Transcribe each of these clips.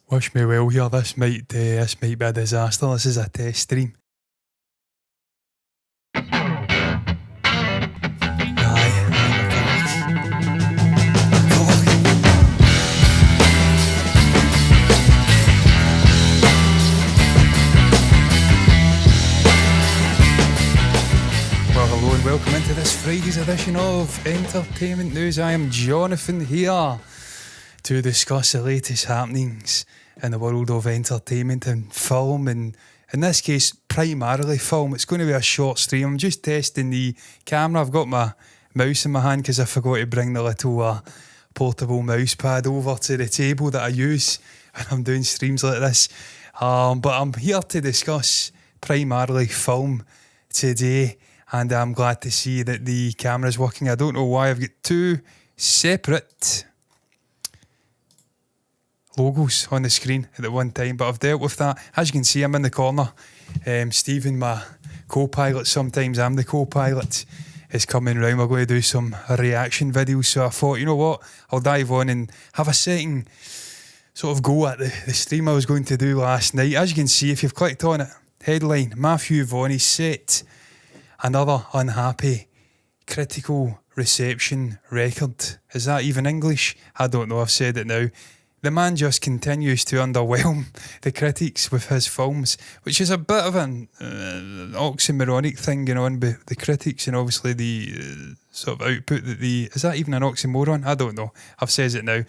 Wish me well here. This might be a disaster. This is a test stream. Well, hello and welcome into this Friday's edition of Entertainment News. I am Jonathan here to discuss the latest happenings in the world of entertainment and film, and in this case primarily film. It's going to be a short stream. I'm just testing the camera. I've got my mouse in my hand because I forgot to bring the little portable mouse pad over to the table that I use when I'm doing streams like this, but I'm here to discuss primarily film today, and I'm glad to see that the camera's working. I don't know why I've got two separate logos on the screen at the one time, but I've dealt with that. As you can see, I'm in the corner. Stephen, my co-pilot, sometimes I'm the co-pilot, is coming round. We're going to do some reaction videos, so I thought, you know what, I'll dive on and have a second sort of go at the stream I was going to do last night. As you can see, if you've clicked on it, headline, Matthew Vaughn is set another unhappy critical reception record. Is that even English? I don't know, I've said it now. The man just continues to underwhelm the critics with his films, which is a bit of an oxymoronic thing going on with the critics and obviously the sort of output that is that even an oxymoron? I don't know. I've said it now.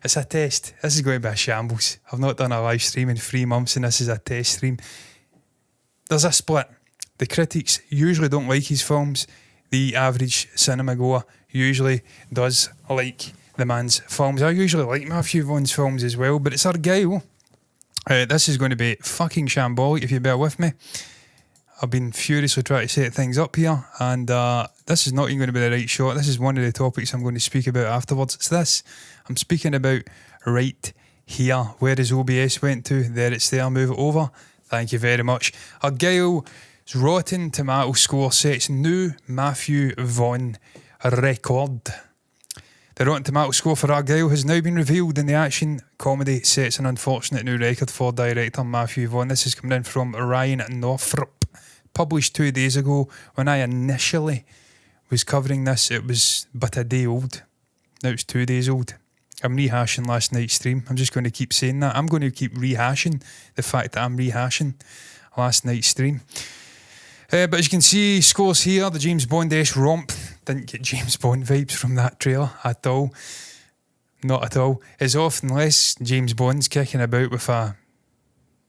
It's a test. This is going to be a shambles. I've not done a live stream in 3 months and this is a test stream. There's a split. The critics usually don't like his films. The average cinema goer usually does like the man's films. I usually like Matthew Vaughn's films as well, but it's Argylle. This is going to be fucking shambolic if you bear with me. I've been furiously trying to set things up here, and this is not even going to be the right shot. This is one of the topics I'm going to speak about afterwards. It's this. I'm speaking about right here. Where does OBS went to? There it's there. Move it over. Thank you very much. Argylle Rotten Tomato score sets new Matthew Vaughn record. The Rotten Tomato score for Argylle has now been revealed, and the action comedy sets an unfortunate new record for director Matthew Vaughn. This is coming in from Ryan Northrop, published 2 days ago. When I initially was covering this, it was but a day old. Now it's 2 days old. I'm rehashing last night's stream. I'm just going to keep saying that. I'm going to keep rehashing the fact that I'm rehashing last night's stream. But as you can see, scores here, the James Bond-esque romp. Didn't get James Bond vibes from that trailer at all. Not at all. Is often less James Bond's kicking about with I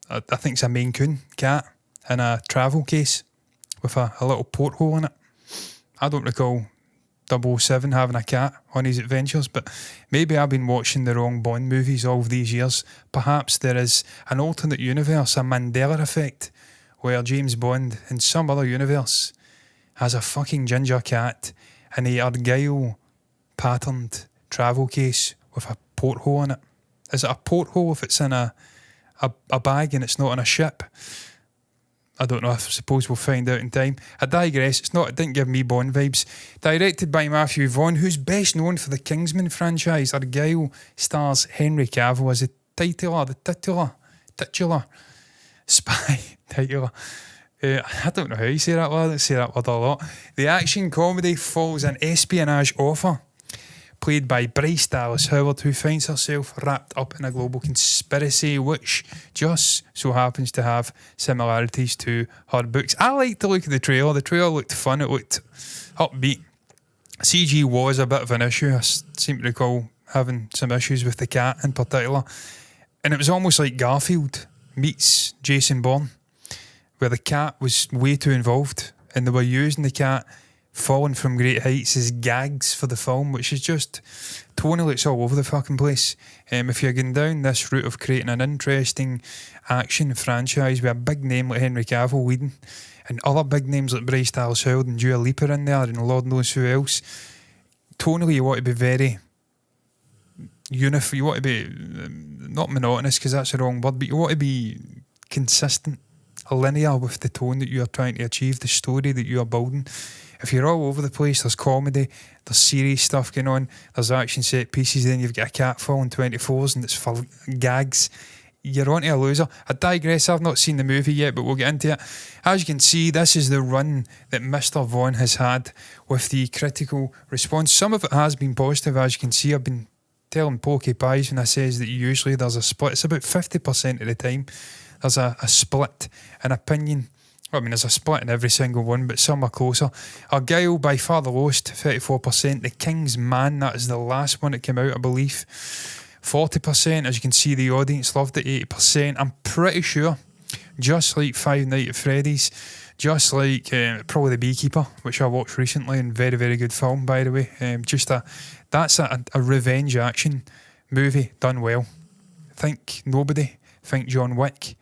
think it's a Maine Coon cat in a travel case with a little porthole in it. I don't recall 007 having a cat on his adventures, but maybe I've been watching the wrong Bond movies all of these years. Perhaps there is an alternate universe, a Mandela effect, where James Bond in some other universe has a fucking ginger cat in a Argylle patterned travel case with a porthole in it. Is it a porthole if it's in a bag and it's not on a ship? I don't know. I suppose we'll find out in time. I digress. It didn't give me Bond vibes. Directed by Matthew Vaughn, who's best known for the Kingsman franchise. Argylle stars Henry Cavill as the titular spy. Titular. I don't know how you say that word. I say that word a lot. The action comedy follows an espionage offer played by Bryce Dallas Howard, who finds herself wrapped up in a global conspiracy which just so happens to have similarities to her books. I like to look at the trailer. The trailer looked fun. It looked upbeat. CG was a bit of an issue. I seem to recall having some issues with the cat in particular. And it was almost like Garfield meets Jason Bourne, where the cat was way too involved and they were using the cat falling from great heights as gags for the film, which is just tonally, it's all over the fucking place. If you're going down this route of creating an interesting action franchise with a big name like Henry Cavill leading and other big names like Bryce Dallas Howard and Dua Lipa in there and Lord knows who else, tonally you want to be very uniform. You want to be not monotonous because that's the wrong word, but you want to be consistent, linear with the tone that you are trying to achieve, the story that you are building. If you're all over the place, there's comedy, there's serious stuff going on, there's action set pieces, then you've got a cat falling 24s and it's for gags. you're onto a loser. I digress, I've not seen the movie yet, but we'll get into it. As you can see, this is the run that Mr. Vaughn has had with the critical response. Some of it has been positive, as you can see. I've been telling Pokey Pies when I says that usually there's a split. It's about 50% of the time there's a split in opinion. I mean, there's a split in every single one, but some are closer. Argylle, by far the lowest, 34%. The King's Man, that is the last one that came out, I believe, 40%. As you can see, the audience loved it, 80%. I'm pretty sure, just like Five Nights at Freddy's, just like probably The Beekeeper, which I watched recently, and very, very good film, by the way. That's a revenge action movie done well. Think Nobody, think John Wick,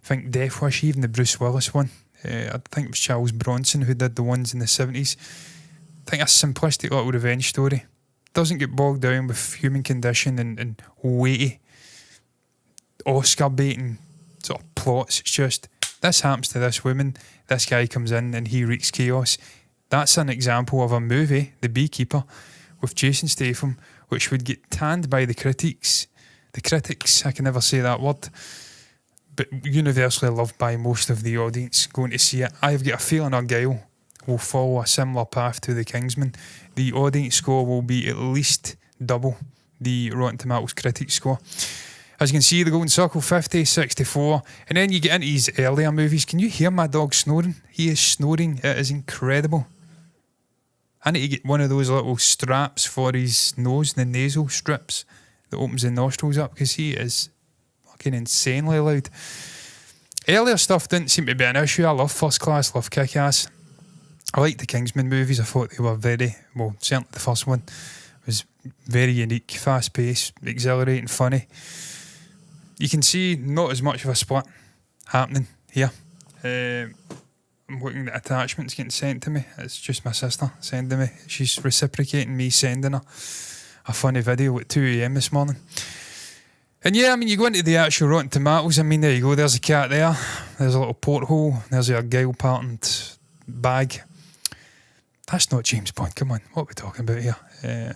think Death Wish, even the Bruce Willis one. I think it was Charles Bronson who did the ones in the 70s. I think a simplistic little revenge story. Doesn't get bogged down with human condition and weighty Oscar baiting sort of plots. It's just, this happens to this woman, this guy comes in and he wreaks chaos. That's an example of a movie, The Beekeeper, with Jason Statham, which would get tanned by the critics. The critics, I can never say that word, but universally loved by most of the audience going to see it. I've got a feeling Argylle will follow a similar path to The Kingsman. The audience score will be at least double the Rotten Tomatoes critic score. As you can see, The Golden Circle, 50, 64. And then you get into these earlier movies. Can you hear my dog snoring? He is snoring. It is incredible. I need to get one of those little straps for his nose, the nasal strips that opens the nostrils up, because he is fucking insanely loud. Earlier stuff didn't seem to be an issue. I love First Class, love Kick-Ass. I like the Kingsman movies. I thought they were very, well, certainly the first one was very unique, fast-paced, exhilarating, funny. You can see not as much of a split happening here. I'm looking at attachments getting sent to me. It's just my sister sending me. She's reciprocating me sending her a funny video at 2 a.m. this morning. And yeah, I mean, you go into the actual Rotten Tomatoes. I mean, there you go. There's a cat there. There's a little porthole. There's a Argylle patterned bag. That's not James Bond. Come on, what are we talking about here?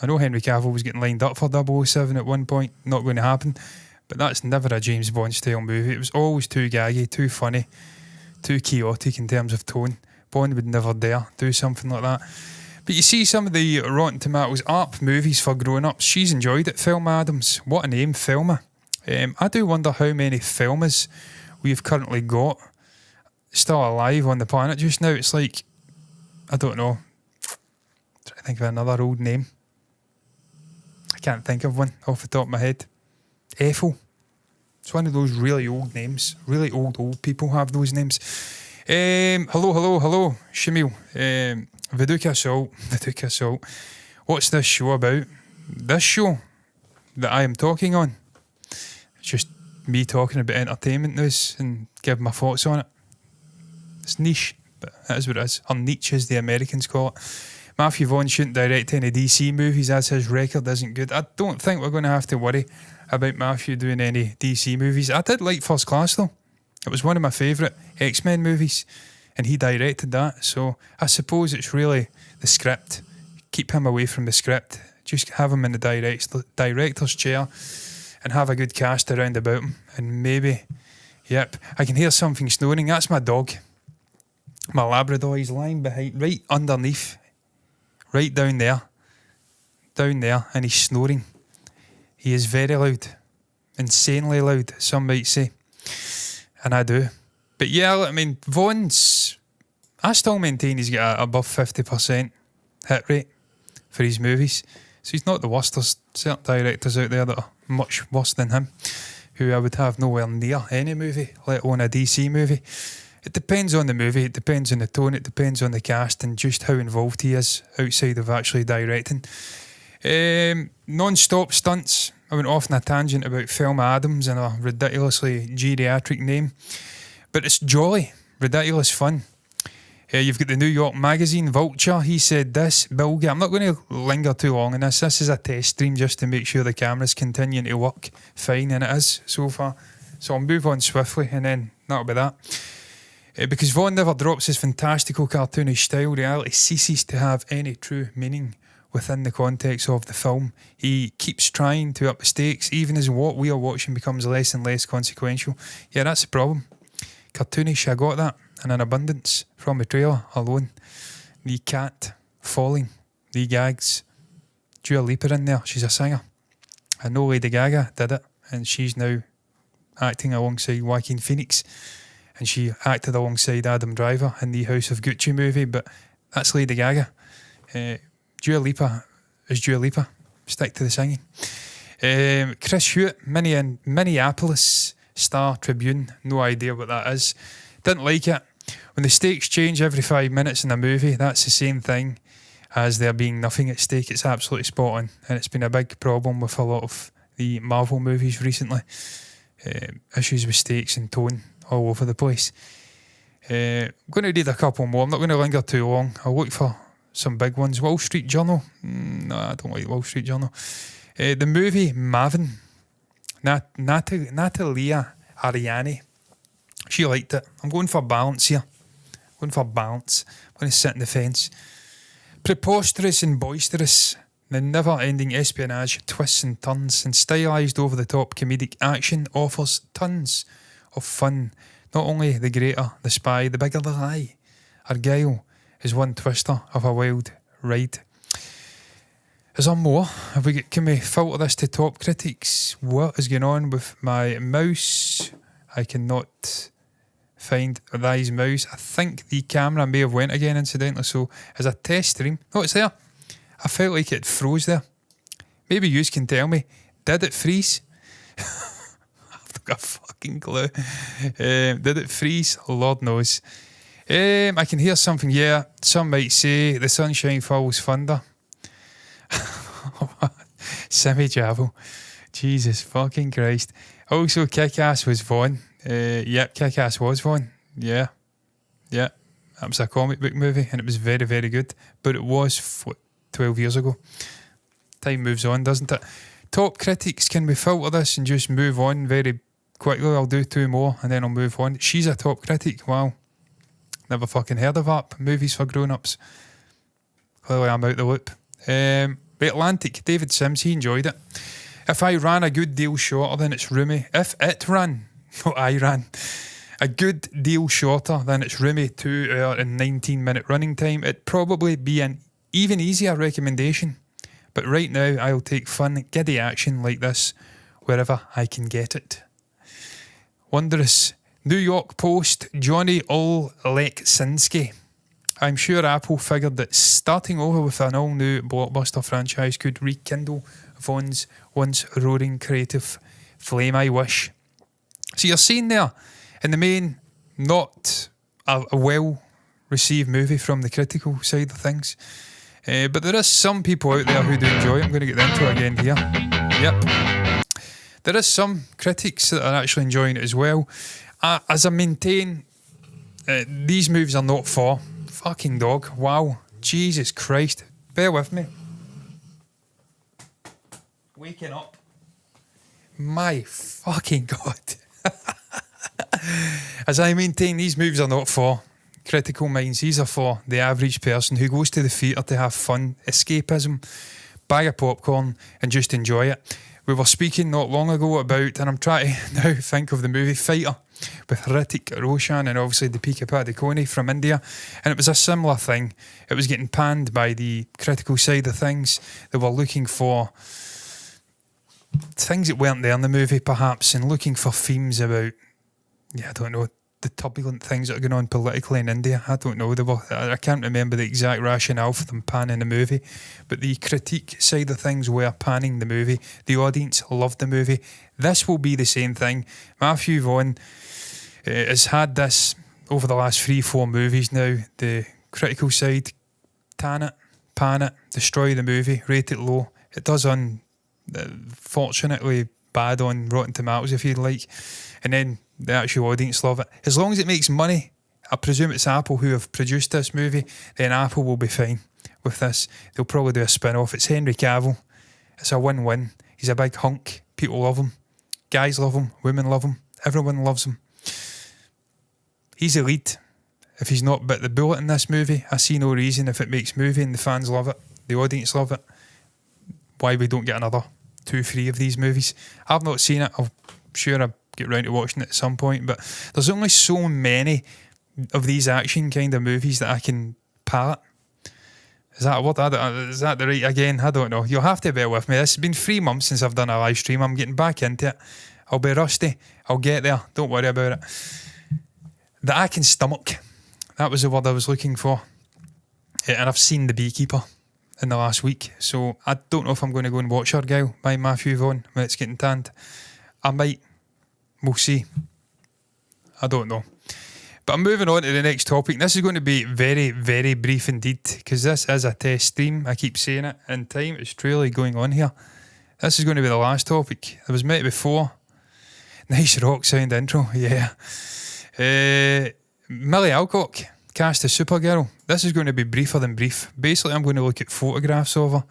I know Henry Cavill was getting lined up for 007 at one point. Not going to happen. But that's never a James Bond style movie. It was always too gaggy, too funny, too chaotic in terms of tone. Bond would never dare do something like that. But you see some of the Rotten Tomatoes ARP movies for grown-ups. She's enjoyed it. Thelma Adams. What a name, Thelma. I do wonder how many Thelmas we've currently got still alive on the planet just now. It's like, I don't know. Trying to think of another old name. I can't think of one off the top of my head. Ethel. It's one of those really old names. Really old people have those names. Hello, Shamil. Viduka Assault. What's this show about? This show that I am talking on, it's just me talking about entertainment news and giving my thoughts on it. It's niche, but that is what it is. Or niche, as the Americans call it. Matthew Vaughn shouldn't direct any DC movies as his record isn't good. I don't think we're going to have to worry about Matthew doing any DC movies. I did like First Class though. It was one of my favourite X-Men movies and he directed that, so I suppose it's really the script. Keep him away from the script. Just have him in the director's chair and have a good cast around about him, and maybe, yep, I can hear something snoring. That's my dog. My Labrador, he's lying behind, right underneath, right down there, and he's snoring. He is very loud, insanely loud, some might say, and I do. But yeah, I mean, Vaughn's, I still maintain he's got above 50% hit rate for his movies. So he's not the worst. There's certain directors out there that are much worse than him, who I would have nowhere near any movie, let alone a DC movie. It depends on the movie, it depends on the tone, it depends on the cast and just how involved he is outside of actually directing. Non-stop stunts. I went off on a tangent about Thelma Adams and a ridiculously geriatric name. But it's jolly, ridiculous fun. You've got the New York Magazine, Vulture. He said this, Bilge. I'm not going to linger too long on this. This is a test stream just to make sure the camera's continuing to work fine, and it is so far. So I'll move on swiftly and then that'll be that. Because Vaughn never drops his fantastical cartoonish style, reality ceases to have any true meaning within the context of the film. He keeps trying to up the stakes, even as what we are watching becomes less and less consequential. Yeah, that's the problem. Cartoonish, I got that, and in abundance from the trailer alone. The cat falling, the gags. Dua Lipa in there, she's a singer. I know Lady Gaga did it, and she's now acting alongside Joaquin Phoenix, and she acted alongside Adam Driver in the House of Gucci movie, but that's Lady Gaga. Dua Lipa is Dua Lipa. Stick to the singing. Chris Hewitt, Minneapolis Star Tribune, no idea what that is. Didn't like it. When the stakes change every 5 minutes in a movie, that's the same thing as there being nothing at stake. It's absolutely spot on, and it's been a big problem with a lot of the Marvel movies recently. Issues with stakes and tone all over the place. I'm going to read a couple more. I'm not going to linger too long. I'll look for some big ones. Wall Street Journal. No, I don't like Wall Street Journal. The movie Maven. Natalia Ariani. She liked it. I'm going for balance here. I'm going to sit in the fence. Preposterous and boisterous. The never-ending espionage, twists and turns, and stylised over-the-top comedic action offers tons of fun. Not only the greater the spy, the bigger the lie. Argylle is one twister of a wild ride. Is there more? Can we filter this to top critics? What is going on with my mouse? I cannot find Thy's mouse. I think the camera may have went again incidentally, so as a test stream. Oh, it's there. I felt like it froze there. Maybe you can tell me. Did it freeze? I've got a fucking clue. Did it freeze? Lord knows. I can hear something. Yeah, some might say the sunshine follows thunder. Semi Javel. Jesus fucking Christ. Also, Kick-Ass was Vaughn. Yep, Kick-Ass was Vaughn. Yeah. That was a comic book movie, and it was very, very good. But it was 12 years ago. Time moves on, doesn't it? Top critics, can we filter this and just move on very quickly? I'll do 2 more and then I'll move on. She's a top critic. Wow. Never fucking heard of that. Movies for grown-ups. Clearly I'm out the loop. Atlantic, David Sims, he enjoyed it. If I ran a good deal shorter than its roomy, if it ran, not I ran, a good deal shorter than its roomy 2 hour and 19-minute running time, it'd probably be an even easier recommendation. But right now, I'll take fun, giddy action like this wherever I can get it. Wondrous. New York Post, Johnny Oleksinski. I'm sure Apple figured that starting over with an all-new blockbuster franchise could rekindle Vaughn's once roaring creative flame, I wish. So you're seeing there, in the main, not a well-received movie from the critical side of things. But there is some people out there who do enjoy it. I'm going to get into it again here. Yep. There is some critics that are actually enjoying it as well. As I maintain, these movies are not for fucking dog. Wow. Jesus Christ. Bear with me. Waking up. My fucking God. As I maintain, these movies are not for critical minds. These are for the average person who goes to the theatre to have fun, escapism, buy a popcorn and just enjoy it. We were speaking not long ago about, and I'm trying to now think of the movie Fighter with Hrithik Roshan and obviously Deepika Padukone from India, and it was a similar thing. It was getting panned by the critical side of things. They were looking for things that weren't there in the movie perhaps, and looking for themes about, I don't know, the turbulent things that are going on politically in India. I don't know. I can't remember the exact rationale for them panning the movie, but the critique side of things were panning the movie. The audience loved the movie. This will be the same thing. Matthew Vaughn has had this over the last 3-4 movies now. The critical side, tan it, pan it, destroy the movie, rate it low. It does unfortunately bad on Rotten Tomatoes, if you'd like, and then the actual audience love it. As long as it makes money, I presume it's Apple who have produced this movie, then Apple will be fine with this. They'll probably do a spin-off. It's Henry Cavill. It's a win-win. He's a big hunk. People love him. Guys love him. Women love him. Everyone loves him. He's the lead. If he's not bit the bullet in this movie, I see no reason if it makes movie and the fans love it. The audience love it. Why we don't get another 2-3 of these movies. I've not seen it. I'm sure I'll get round to watching it at some point, but there's only so many of these action kind of movies that I can palate. Is that a word? Is that the right again? I don't know. You'll have to bear with me. This has been 3 months since I've done a live stream. I'm getting back into it. I'll be rusty. I'll get there. Don't worry about it. That I can stomach. That was the word I was looking for. And I've seen The Beekeeper in the last week, so I don't know if I'm going to go and watch Argylle by Matthew Vaughn when it's getting tanned. I might. We'll see. I don't know. But I'm moving on to the next topic. This is going to be very, very brief indeed, because this is a test stream. I keep saying it, and time is truly going on here. This is going to be the last topic. There was met before. Nice rock sound intro, yeah. Millie Alcock, cast as Supergirl. This is going to be briefer than brief. Basically, I'm going to look at photographs of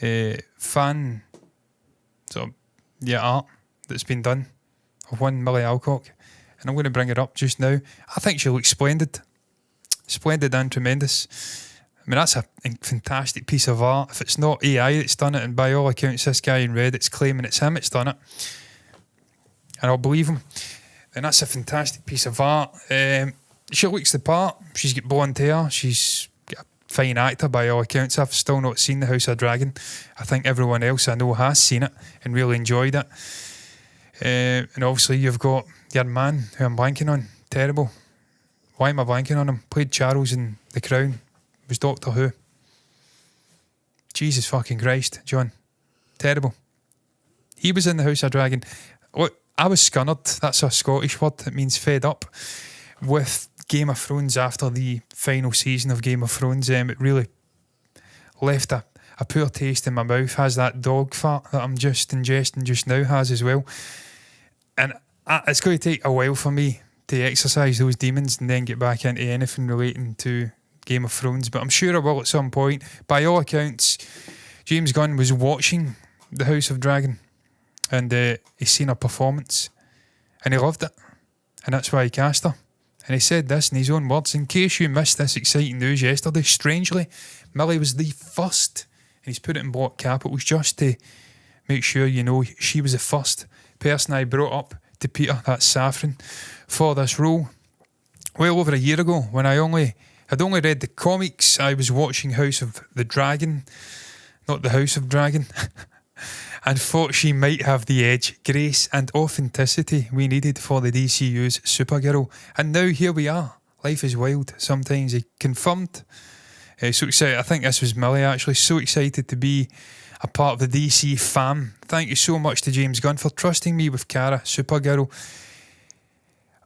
her. Fan art that's been done of one Millie Alcock. And I'm going to bring her up just now. I think she looks splendid. Splendid and tremendous. I mean, that's a fantastic piece of art. If it's not AI that's done it, and by all accounts this guy in red it's claiming it's him that's done it, and I'll believe him, then that's a fantastic piece of art. She looks the part. She's got blonde hair. She's a fine actor by all accounts. I've still not seen The House of Dragon. I think everyone else I know has seen it and really enjoyed it. And obviously you've got your man who I'm blanking on. Terrible. Why am I blanking on him? Played Charles in The Crown. Was Doctor Who. Jesus fucking Christ, John. Terrible. He was in The House of Dragon. Look, I was scunnered. That's a Scottish word. It means fed up with Game of Thrones after the final season of Game of Thrones. It really left a poor taste in my mouth. Has that dog fart that I'm just ingesting just now has as well. And it's going to take a while for me to exercise those demons and then get back into anything relating to Game of Thrones, but I'm sure I will at some point. By all accounts, James Gunn was watching The House of Dragon and he's seen her performance and he loved it, and that's why he cast her. And he said this in his own words: in case you missed this exciting news yesterday, strangely, Millie was the first, and he's put it in block capitals just to make sure you know she was the first person I brought up to Peter, that's Saffron, for this role. Well over a year ago, when I'd only read the comics, I was watching House of the Dragon, not the House of Dragon, and thought she might have the edge, grace and authenticity we needed for the DCU's Supergirl. And now here we are. Life is wild. Sometimes he confirmed. So excited. I think this was Millie actually. So excited to be a part of the DC fam. Thank you so much to James Gunn for trusting me with Kara, Supergirl.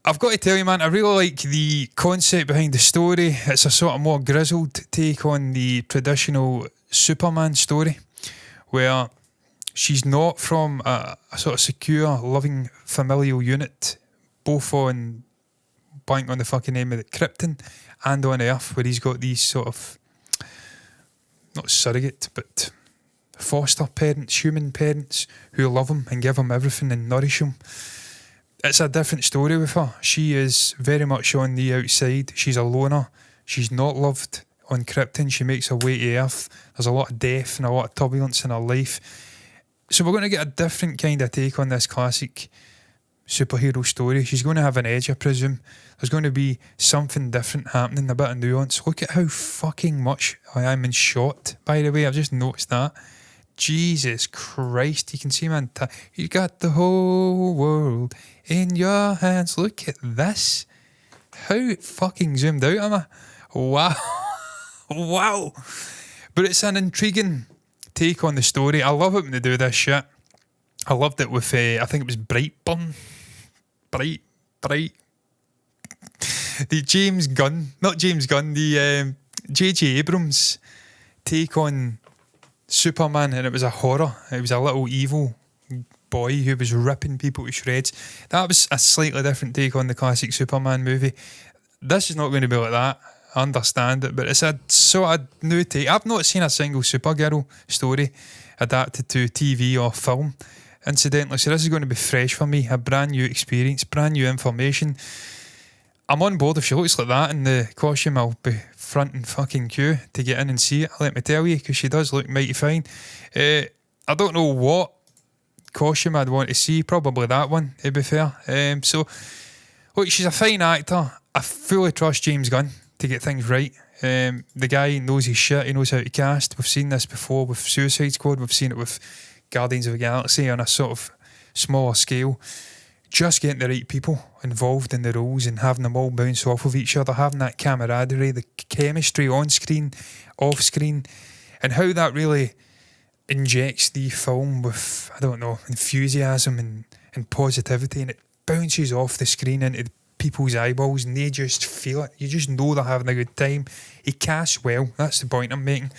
I've got to tell you, man, I really like the concept behind the story. It's a sort of more grizzled take on the traditional Superman story, where she's not from a sort of secure, loving, familial unit, both on, blank on the fucking name of it, Krypton, and on Earth, where he's got these sort of, not surrogate, but foster parents, human parents, who love him and give him everything and nourish him. It's a different story with her. She is very much on the outside. She's a loner. She's not loved on Krypton. She makes her way to Earth. There's a lot of death and a lot of turbulence in her life. So we're going to get a different kind of take on this classic superhero story. She's going to have an edge, I presume. There's going to be something different happening, a bit of nuance. Look at how fucking much I am in shot, by the way. I've just noticed that. Jesus Christ, you can see, man, you got the whole world in your hands. Look at this. How fucking zoomed out am I? Wow. Wow. But it's an intriguing take on the story. I love it when they do this shit. I loved it with, I think it was Brightburn. Bright. The James Gunn, not James Gunn, the J.J. Abrams take on Superman, and it was a horror. It was a little evil boy who was ripping people to shreds. That was a slightly different take on the classic Superman movie. This is not going to be like that. I understand it, but it's a sort of new take. I've not seen a single Supergirl story adapted to TV or film, incidentally, so this is going to be fresh for me, a brand new experience, brand new information. I'm on board. If she looks like that in the costume, I'll be front and fucking queue to get in and see it, let me tell you, because she does look mighty fine. I don't know what costume I'd want to see, probably that one, to be fair. So, look, she's a fine actor. I fully trust James Gunn to get things right. The guy knows his shit, he knows how to cast. We've seen this before with Suicide Squad, we've seen it with Guardians of the Galaxy on a sort of smaller scale. Just getting the right people involved in the roles and having them all bounce off of each other, having that camaraderie, the chemistry on screen, off screen, and how that really injects the film with, I don't know, enthusiasm and positivity, and it bounces off the screen into people's eyeballs and they just feel it. You just know they're having a good time. He casts well, that's the point I'm making.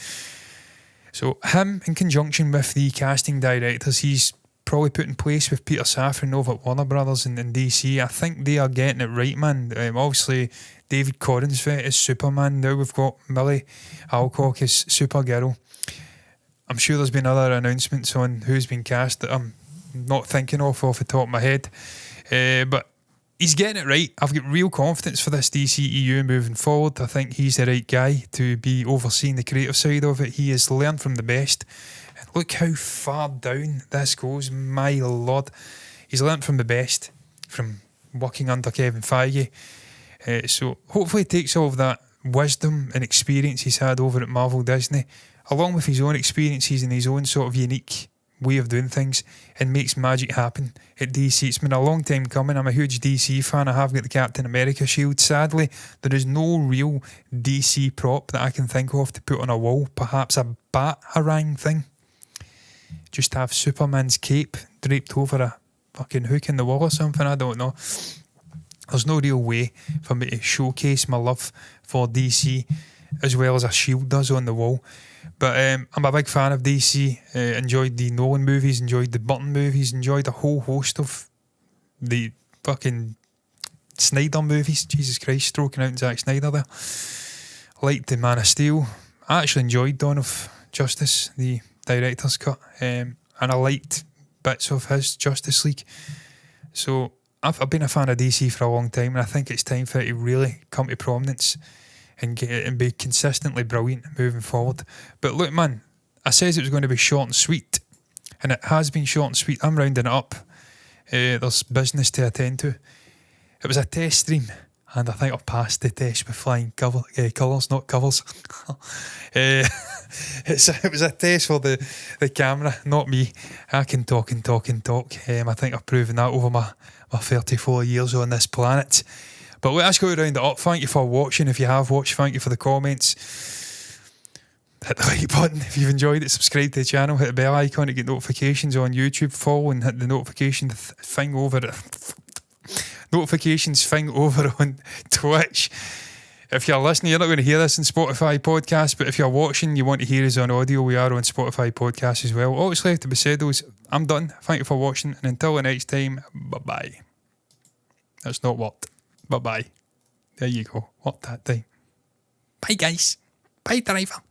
So him, in conjunction with the casting directors he's probably put in place with Peter Safran over at Warner Brothers and DC, I think they are getting it right, man. Obviously David Corensvet is Superman. Now we've got Millie Alcock as Supergirl. I'm sure there's been other announcements on who's been cast that I'm not thinking of off the top of my head, but he's getting it right. I've got real confidence for this DCEU moving forward. I think he's the right guy to be overseeing the creative side of it. He has learned from the best. And look how far down this goes. My lord. He's learned from the best from working under Kevin Feige. So hopefully he takes all of that wisdom and experience he's had over at Marvel Disney, along with his own experiences and his own sort of unique way of doing things, and makes magic happen at DC. It's been a long time coming. I'm a huge DC fan. I have got the Captain America shield. Sadly, there is no real DC prop that I can think of to put on a wall. Perhaps a batarang thing. Just have Superman's cape draped over a fucking hook in the wall or something. I don't know. There's no real way for me to showcase my love for DC as well as a shield does on the wall. But I'm a big fan of DC. Enjoyed the Nolan movies, enjoyed the Burton movies, enjoyed a whole host of the fucking Snyder movies. Jesus Christ, stroking out Zack Snyder there. Liked the Man of Steel. I actually enjoyed Dawn of Justice, the director's cut, and I liked bits of his Justice League. So I've been a fan of DC for a long time, and I think it's time for it to really come to prominence and get it and be consistently brilliant moving forward. But look, man, I says it was going to be short and sweet, and it has been short and sweet. I'm rounding it up. There's business to attend to. It was a test stream, and I think I passed the test with flying colours, not covers. It was a test for the camera, not me. I can talk and talk and talk. I think I've proven that over my 34 years on this planet. But let's go round it up. Thank you for watching. If you have watched, thank you for the comments. Hit the like button if you've enjoyed it. Subscribe to the channel. Hit the bell icon to get notifications on YouTube. Follow and hit the notification thing over notifications thing over on Twitch. If you're listening, you're not going to hear this in Spotify podcast, but if you're watching, you want to hear us on audio, we are on Spotify podcast as well. All that's left to be said is, I'm done. Thank you for watching, and until the next time, bye-bye. That's not what. Bye-bye. There you go. What that time. Bye, guys. Bye, driver.